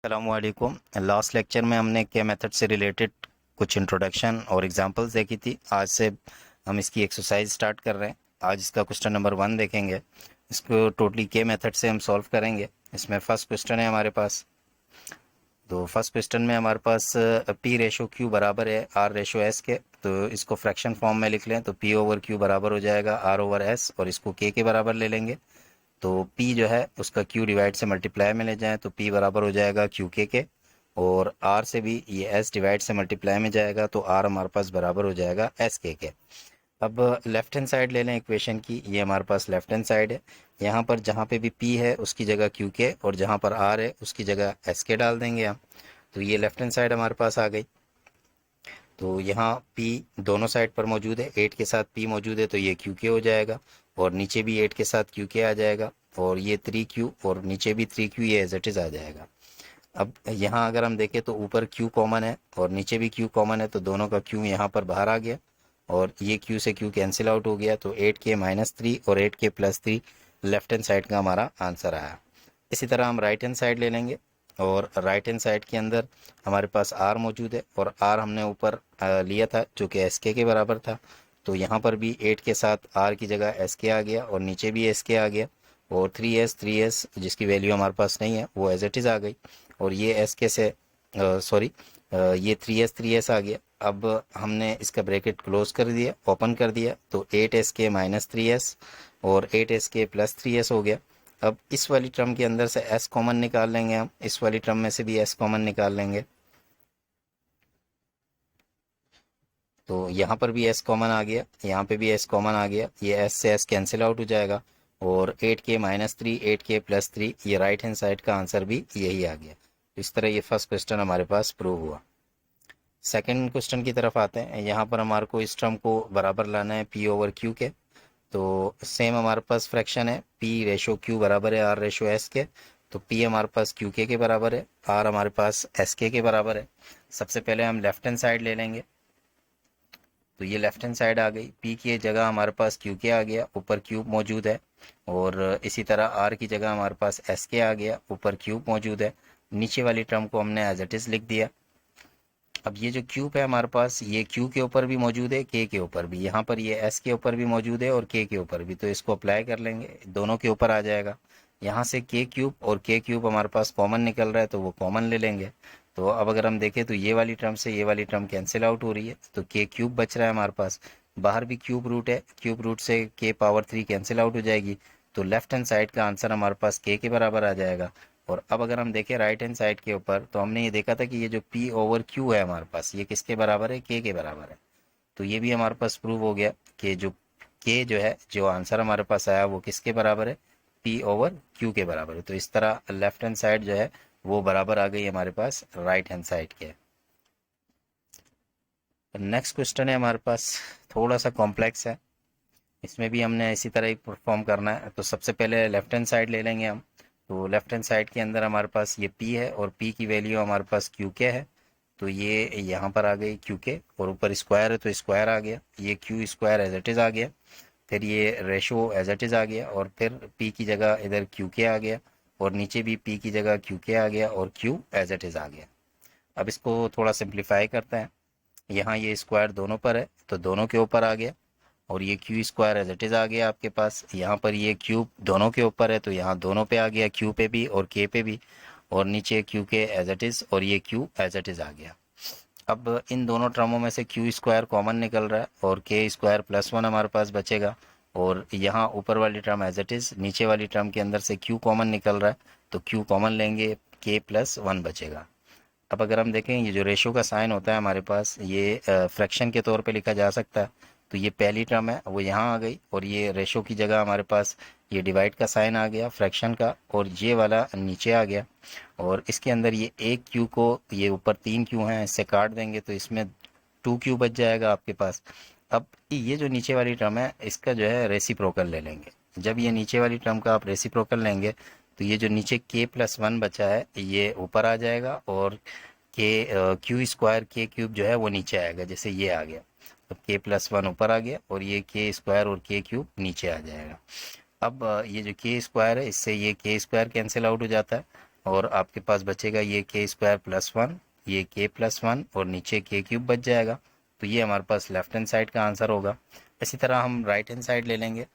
अस्सलामुअलैकुम। Last lecture में हमने के मेथड से रिलेटेड कुछ इंट्रोडक्शन और एग्जांपल्स देखी थी। आज से हम इसकी एक्सरसाइज स्टार्ट कर रहे हैं। आज इसका क्वेश्चन नंबर 1 देखेंगे। इसको टोटली के मेथड से हम सॉल्व करेंगे। इसमें फर्स्ट क्वेश्चन है हमारे पास। तो फर्स्ट क्वेश्चन में हमारे पास पी रेशो क्यू बराबर है आर रेशो एस के। तो इसको फ्रैक्शन फॉर्म में लिख लें तो पी ओवर क्यू बराबर हो जाएगा आर ओवर एस, और इसको के बराबर ले लेंगे। तो P जो है उसका Q डिवाइड से मल्टीप्लाई में ले जाएं तो P बराबर हो जाएगा क्यू के। और R से भी ये S डिवाइड से मल्टीप्लाई में जाएगा तो R हमारे पास बराबर हो जाएगा एस के। अब लेफ्ट हैंड साइड ले लें इक्वेशन की। ये हमारे पास लेफ्ट हैंड साइड है। यहाँ पर जहाँ पे भी P है उसकी जगह क्यू के, और जहाँ पर R है उसकी जगह एस के डाल देंगे हम। तो ये लेफ्ट हैंड साइड हमारे पास आ गई। तो यहाँ P दोनों साइड पर मौजूद है, 8 के साथ P मौजूद है तो ये क्यू के हो जाएगा, और नीचे भी 8 के साथ क्यू के आ जाएगा, और ये 3Q और नीचे भी 3Q, ये एज इट इज़ आ जाएगा। अब यहाँ अगर हम देखें तो ऊपर Q कॉमन है और नीचे भी Q कॉमन है, तो दोनों का Q यहाँ पर बाहर आ गया, और ये Q से Q कैंसिल आउट हो गया। तो 8K-3 और 8K+3 लेफ्ट हैंड साइड का हमारा आंसर आया। इसी तरह हम राइट हैंड साइड ले लेंगे, और राइट हैंड साइड के अंदर हमारे पास R मौजूद है, और R हमने ऊपर लिया था जो कि एस के बराबर था। तो यहाँ पर भी 8 के साथ R की जगह एस के आ गया, और नीचे भी एस के आ गया, और 3S जिसकी वैल्यू हमारे पास नहीं है वो एज इट इज़ आ गई, और ये एस के से सॉरी ये 3S आ गया। अब हमने इसका ब्रैकेट क्लोज कर दिया, ओपन कर दिया, तो 8SK-3S और 8SK+3S हो गया। अब इस वाली टर्म के अंदर से S कॉमन निकाल लेंगे हम, इस वाली टर्म में से भी S कॉमन निकाल लेंगे। तो यहाँ पर भी S कॉमन आ गया, यहाँ पे भी S कॉमन आ गया, ये S से S कैंसिल आउट हो जाएगा, और 8K-3 8K+3 ये राइट हैंड साइड का आंसर भी यही आ गया। इस तरह ये फर्स्ट क्वेश्चन हमारे पास प्रूव हुआ। सेकंड क्वेश्चन की तरफ आते हैं। यहाँ पर हमारे को इस टर्म को बराबर लाना है P ओवर Q के। तो सेम हमारे पास फ्रैक्शन है, P रेशो Q बराबर है R रेशो S के। तो P हमारे पास क्यू के बराबर है, R हमारे पास एस के बराबर है। सबसे पहले हम लेफ्ट हैंड साइड ले लेंगे। तो ये लेफ्ट हैंड साइड आ गई। P की जगह हमारे पास क्यू के आ गया, ऊपर क्यूब मौजूद है, और इसी तरह R की जगह हमारे पास एस के आ गया, ऊपर क्यूब मौजूद है। नीचे वाली टर्म को हमने एज इट इज़ लिख दिया। अब ये जो क्यूब है हमारे पास, ये क्यू के ऊपर भी मौजूद है, के ऊपर भी, यहाँ पर ये एस के ऊपर भी मौजूद है और के ऊपर भी, तो इसको अप्लाई कर लेंगे, दोनों के ऊपर आ जाएगा। यहाँ से के क्यूब और के क्यूब हमारे पास कॉमन निकल रहा है तो वो कॉमन ले लेंगे। तो अब अगर हम देखें तो ये वाली टर्म से ये वाली टर्म कैंसिल आउट हो रही है, तो के क्यूब बच रहा है हमारे पास। बाहर भी क्यूब रूट है, क्यूब रूट से K⁻3 कैंसिल आउट हो जाएगी। तो लेफ्ट हैंड साइड का आंसर हमारे पास के बराबर आ जाएगा। और अब अगर हम देखें राइट हैंड साइड के ऊपर, तो हमने ये देखा था कि ये जो P ओवर Q है हमारे पास, ये किसके बराबर है, के बराबर है। तो ये भी हमारे पास प्रूव हो गया कि जो के जो है, जो आंसर हमारे पास आया वो किसके बराबर है, P ओवर Q के बराबर है। तो इस तरह लेफ्ट हैंड साइड जो है वो बराबर आ गई हमारे पास राइट हैंड साइड के। नेक्स्ट क्वेश्चन है हमारे पास, थोड़ा सा कॉम्प्लेक्स है। इसमें भी हमने इसी तरह ही परफॉर्म करना है। तो सबसे पहले लेफ्ट हैंड साइड ले लेंगे हम। तो लेफ्ट हैंड साइड के अंदर हमारे पास ये P है, और P की वैल्यू हमारे पास क्यू के है। तो ये यहाँ पर आ गई क्यू के, और ऊपर स्क्वायर है तो स्क्वायर आ गया, ये Q square as it is आ गया। फिर ये रेशो एज इट इज़ आ गया, और फिर P की जगह इधर क्यू के आ गया, और नीचे भी P की जगह क्यू के आ गया, और Q एज इट इज़ आ गया। अब इसको थोड़ा सिंप्लीफाई करते हैं। यहाँ ये स्क्वायर दोनों पर है तो दोनों के ऊपर आ गया, और ये Q square as it is आ गया आपके पास। यहाँ पर ये क्यूब दोनों के ऊपर है तो यहाँ दोनों पे आ गया, क्यू पे भी और के पे भी, और नीचे क्यू के एज इट इज़, और ये क्यू एज इट इज़ आ गया। अब इन दोनों टर्मों में से क्यू स्क्वायर कॉमन निकल रहा है, और के स्क्वायर +1 हमारे पास बचेगा, और यहाँ ऊपर वाली टर्म एज इट इज़, नीचे वाली टर्म के अंदर से क्यू कॉमन निकल रहा है तो क्यू कॉमन लेंगे, K+1 बचेगा। अब अगर हम देखें ये जो रेशो का साइन होता है हमारे पास, ये फ्रैक्शन के तौर पे लिखा जा सकता है। तो ये पहली टर्म है वो यहाँ आ गई, और ये रेशो की जगह हमारे पास ये डिवाइड का साइन आ गया फ्रैक्शन का, और ये वाला नीचे आ गया। और इसके अंदर ये एक क्यू को, ये ऊपर 3Q हैं, इससे काट देंगे तो इसमें 2Q बच जाएगा आपके पास। अब ये जो नीचे वाली टर्म है इसका जो है रेसिप्रोकल ले लेंगे। जब ये नीचे वाली टर्म का आप रेसिप्रोकल लेंगे तो ये जो नीचे K+1 बचा है ये ऊपर आ जाएगा, और के क्यू स्क्वायर के क्यूब जो है वो नीचे आएगा, जैसे ये आ गया। तो K+1 ऊपर आ गया, और ये के स्क्वायर और के क्यूब नीचे आ जाएगा। अब ये जो के स्क्वायर है इससे ये के स्क्वायर कैंसिल आउट हो जाता है, और आपके पास बचेगा ये के स्क्वायर प्लस वन, ये के प्लस वन और नीचे के क्यूब बच जाएगा। तो ये हमारे पास लेफ्ट हैंड साइड का आंसर होगा। इसी तरह हम राइट हैंड साइड ले लेंगे,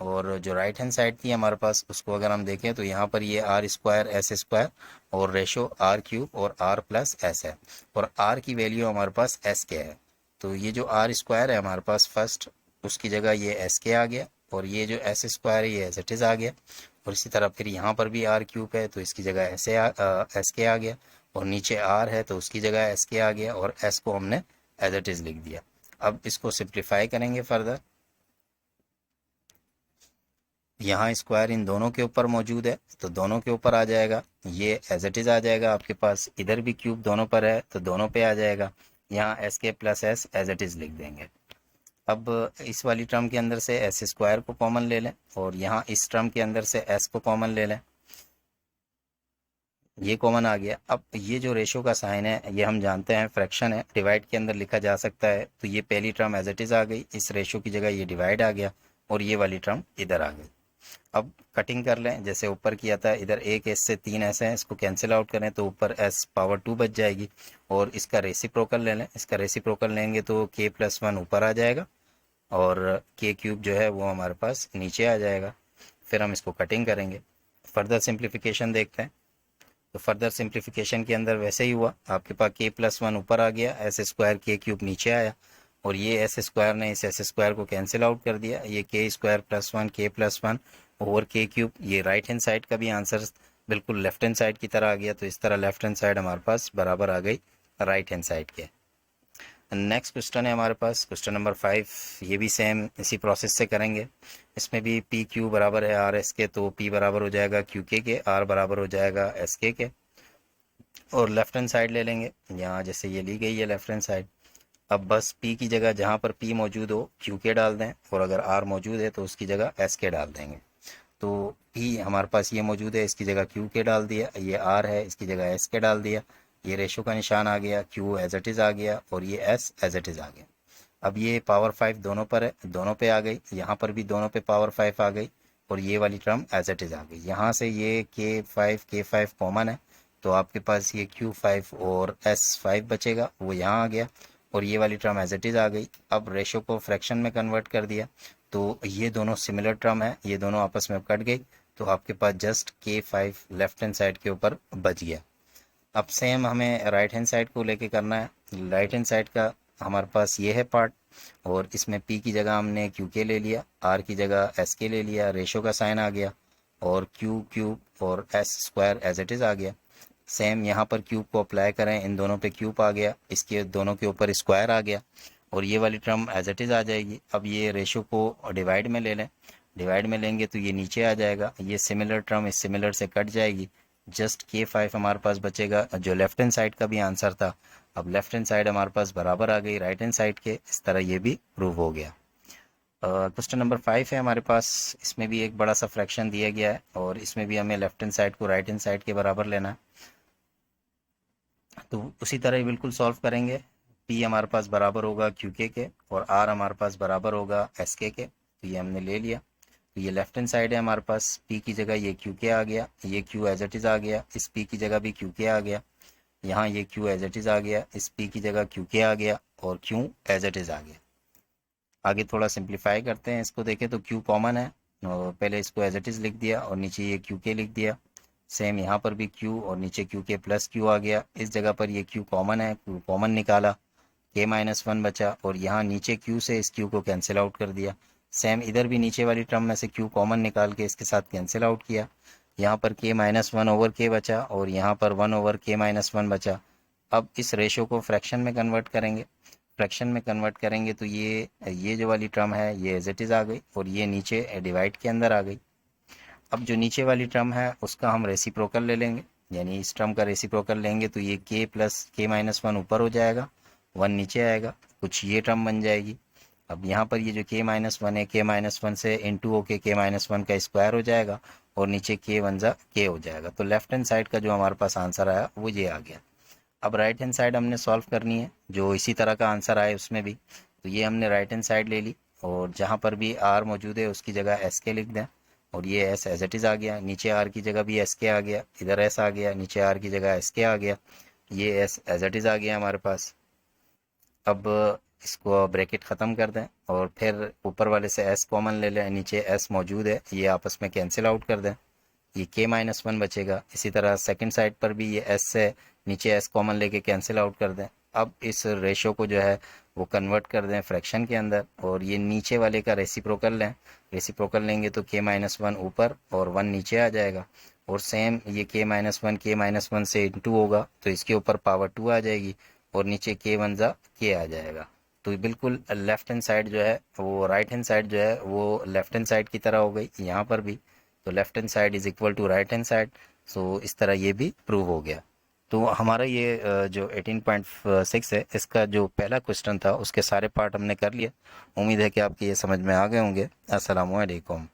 और जो राइट हैंड साइड थी हमारे पास उसको अगर हम देखें तो यहाँ पर ये आर स्क्वायर एस स्क्वायर और रेशो आर क्यूब और आर प्लस एस है, और आर की वैल्यू हमारे पास एस के है। तो ये जो आर स्क्वायर है हमारे पास फर्स्ट, उसकी जगह ये एस के आ गया, और ये जो एस स्क्वायर है ये एज इट इज़ आ गया। और इसी तरह फिर यहाँ पर भी आर क्यूब है तो इसकी जगह एस के आ गया, और नीचे आर है तो उसकी जगह एस के आ गया, और एस को हमने एज इट इज़ लिख दिया। अब इसको सिंप्लीफाई करेंगे फर्दर। यहाँ स्क्वायर इन दोनों के ऊपर मौजूद है तो दोनों के ऊपर आ जाएगा, ये एज इट इज़ आ जाएगा आपके पास। इधर भी क्यूब दोनों पर है तो दोनों पे आ जाएगा। यहाँ एस के plus S as it is लिख देंगे। अब इस वाली टर्म के अंदर से एस स्क्वायर को कॉमन ले लें, और यहाँ इस टर्म के अंदर से एस को कॉमन ले लें, ये कॉमन आ गया। अब ये जो रेशो का साइन है ये हम जानते हैं फ्रैक्शन है, डिवाइड के अंदर लिखा जा सकता है। तो ये पहली टर्म एज इट इज़ आ गई, इस रेशो की जगह ये डिवाइड आ गया, और ये वाली टर्म इधर आ गई। अब कटिंग कर लें जैसे ऊपर किया था, इधर एक एस से तीन एस है, इसको कैंसिल आउट करें तो ऊपर एस पावर टू बच जाएगी, और इसका रेसिप्रोकल ले लें। इसका रेसिप्रोकल लेंगे तो के प्लस वन ऊपर आ जाएगा, और के क्यूब जो है वो हमारे पास नीचे आ जाएगा। फिर हम इसको कटिंग करेंगे, फर्दर सिंप्लीफिकेशन देखते हैं। तो फर्दर सिंप्लीफिकेशन के अंदर वैसे ही हुआ, आपके पास के प्लस वन ऊपर आ गया, एस स्क्वायर के क्यूब नीचे आया, और ये एस स्क्वायर ने इस एस स्क्वायर को कैंसिल आउट कर दिया। ये के स्क्वायर प्लस वन के प्लस वन ओवर के क्यूब, ये राइट हैंड साइड का भी आंसर बिल्कुल लेफ्ट हैंड साइड की तरह आ गया। तो इस तरह लेफ्ट हैंड साइड हमारे पास बराबर आ गई राइट हैंड साइड के। नेक्स्ट क्वेश्चन है हमारे पास क्वेश्चन नंबर 5। ये भी सेम इसी प्रोसेस से करेंगे। इसमें भी पी क्यू बराबर है आर एस के, तो पी बराबर हो जाएगा क्यू के, आर बराबर हो जाएगा एस के। और लेफ्ट हैंड साइड ले लेंगे, यहाँ जैसे ये ली गई है लेफ्ट हैंड साइड। अब बस पी की जगह जहाँ पर पी मौजूद हो क्यू के डाल दें, और अगर आर मौजूद है तो उसकी जगह एस के डाल देंगे। तो पी हमारे पास ये मौजूद है, इसकी जगह क्यू के डाल दिया, ये आर है इसकी जगह एस के डाल दिया, ये रेशो का निशान आ गया, क्यू एज इट इज़ आ गया, और ये एस एज इट इज़ आ गया। अब ये पावर 5 दोनों पर है, दोनों पे आ गई, यहाँ पर भी दोनों पे पावर 5 आ गई, और ये वाली टर्म एज इट इज़ आ गई। यहाँ से ये के फाइव कॉमन है, तो आपके पास ये Q5 और S5 बचेगा, वो यहाँ आ गया, और ये वाली टर्म एज इट इज़ आ गई। अब रेशो को फ्रैक्शन में कन्वर्ट कर दिया, तो ये दोनों सिमिलर टर्म है, ये दोनों आपस में कट गई, तो आपके पास just K5 left hand side के ऊपर बच गया। अब सेम हमें राइट हैंड साइड को लेके करना है। राइट हैंड साइड का हमारे पास ये है पार्ट, और इसमें P की जगह हमने क्यू के ले लिया, R की जगह एस के ले लिया, रेशो का साइन आ गया, और क्यू क्यूब और S square as it is आ गया। सेम यहाँ पर क्यूब को अप्लाई करें, इन दोनों पे क्यूब आ गया, इसके दोनों के ऊपर स्क्वायर आ गया, और ये वाली टर्म एज इट इज़ आ जाएगी। अब ये रेशो को डिवाइड में ले लें, डिवाइड में लेंगे तो ये नीचे आ जाएगा, ये सिमिलर टर्म इस सिमिलर से कट जाएगी, जस्ट K5 हमारे पास बचेगा जो लेफ्ट हैंड साइड का भी आंसर था। अब लेफ्ट हैंड साइड हमारे पास बराबर आ गई राइट हैंड साइड के, इस तरह ये भी प्रूव हो गया। क्वेश्चन नंबर 5 है हमारे पास, इसमें भी एक बड़ा सा फ्रैक्शन दिया गया है, और इसमें भी हमें लेफ्ट हैंड साइड को राइट हैंड साइड के बराबर लेना है। तो उसी तरह ही बिल्कुल सॉल्व करेंगे। P हमारे पास बराबर होगा क्यू के, और R हमारे पास बराबर होगा एस के। तो ये हमने ले लिया, तो ये लेफ्ट हैंड साइड है हमारे पास, P की जगह ये क्यू के आ गया, ये Q एज इट इज़ आ गया, इस P की जगह भी क्यू के आ गया, यहाँ ये Q एज इट इज़ आ गया, इस P की जगह क्यू के आ गया, और Q एज इट इज़ आ गया। आगे थोड़ा सिंप्लीफाई करते हैं, इसको देखें तो Q कॉमन है, और पहले इसको एज इट इज़ लिख दिया, और नीचे ये क्यू के लिख दिया। सेम यहाँ पर भी Q, और नीचे क्यू के प्लस Q आ गया, इस जगह पर ये Q कॉमन है, Q कॉमन निकाला, K-1 बचा, और यहाँ नीचे Q से इस Q को कैंसिल आउट कर दिया। सेम इधर भी नीचे वाली टर्म में से Q कॉमन निकाल के इसके साथ कैंसिल आउट किया, यहाँ पर K-1 ओवर K बचा, और यहाँ पर 1 ओवर K-1 बचा। अब इस रेशो को फ्रैक्शन में कन्वर्ट करेंगे, फ्रैक्शन में कन्वर्ट करेंगे तो ये जो वाली टर्म है ये एज इट इज़ आ गई, और ये नीचे डिवाइड के अंदर आ गई। अब जो नीचे वाली टर्म है उसका हम रेसिप्रोकल ले लेंगे, यानी इस टर्म का रेसिप्रोकल लेंगे तो ये K प्लस K-1 ऊपर हो जाएगा, 1 नीचे आएगा, कुछ ये टर्म बन जाएगी। अब यहाँ पर ये जो K-1 है, K-1 से इंटू होके K-1 का स्क्वायर हो जाएगा, और नीचे K1 जा K हो जाएगा। तो लेफ्ट हैंड साइड का जो हमारे पास आंसर आया वो ये आ गया। अब राइट हैंड साइड हमने सॉल्व करनी है, जो इसी तरह का आंसर आए उसमें भी। तो ये हमने राइट हैंड साइड ले ली, और जहाँ पर भी R मौजूद है उसकी जगह एस के लिख दें, और ये एस एज इट इज़ आ गया, नीचे आर की जगह भी एस के आ गया, इधर एस आ गया, नीचे आर की जगह एस के आ गया, ये एस एज इट इज़ आ गया हमारे पास। अब इसको ब्रैकेट ख़त्म कर दें और फिर ऊपर वाले से एस कॉमन ले लें, नीचे एस मौजूद है, ये आपस में कैंसिल आउट कर दें, ये के माइनस वन बचेगा। इसी तरह सेकंड साइड पर भी ये एस से नीचे एस कॉमन लेके कैंसिल आउट कर दें। अब इस रेशो को जो है वो कन्वर्ट कर दें फ्रैक्शन के अंदर और ये नीचे वाले का रेसिप्रोकल लें, रेसिप्रोकल लेंगे तो के माइनस वन ऊपर और वन नीचे आ जाएगा। और सेम ये के माइनस वन से इंटू होगा तो इसके ऊपर पावर टू आ जाएगी और नीचे के वन ज़ा के आ जाएगा। तो बिल्कुल लेफ्ट हैंड साइड जो है वो राइट हैंड साइड जो है वो लेफ्ट हैंड साइड की तरह हो गई यहाँ पर भी। तो left hand side is equal to right hand side. So इस तरह ये भी प्रूव हो गया। तो हमारा ये जो 18.6 है इसका जो पहला क्वेश्चन था उसके सारे पार्ट हमने कर लिए। उम्मीद है कि आपके ये समझ में आ गए होंगे। अस्सलामु अलैकुम।